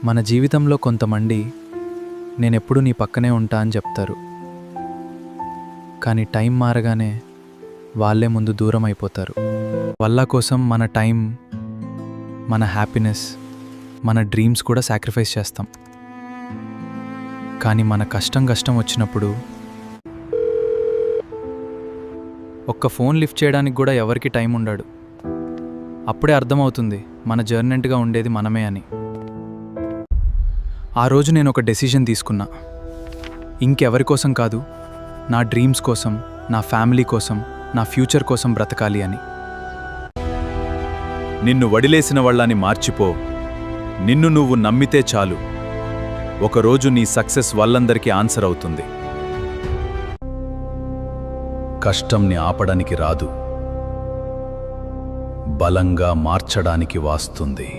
మన జీవితంలో కొంతమంది నేనెప్పుడు నీ పక్కనే ఉంటా అని చెప్తారు. కానీ టైం మారగానే వాళ్ళే ముందు దూరం అయిపోతారు. వాళ్ళ కోసం మన టైం, మన హ్యాపీనెస్, మన డ్రీమ్స్ కూడా సాక్రిఫైస్ చేస్తాం. కానీ మన కష్టం వచ్చినప్పుడు ఒక్క ఫోన్ లిఫ్ట్ చేయడానికి కూడా ఎవరికి టైం ఉండడు. అప్పుడే అర్థమవుతుంది మన జర్నెంట్గా ఉండేది మనమే అని. ఆ రోజు నేను ఒక డెసిషన్ తీసుకున్నా. ఇంకెవరి కోసం కాదు, నా డ్రీమ్స్ కోసం, నా ఫ్యామిలీ కోసం, నా ఫ్యూచర్ కోసం బ్రతకాలి అని. నిన్ను వడిలేసిన వాళ్ళని మార్చిపో. నిన్ను నువ్వు నమ్మితే చాలు. ఒకరోజు నీ సక్సెస్ వాళ్ళందరికీ ఆన్సర్ అవుతుంది. కష్టంని ఆపడానికి రాదు, బలంగా మార్చడానికి వాస్తుంది.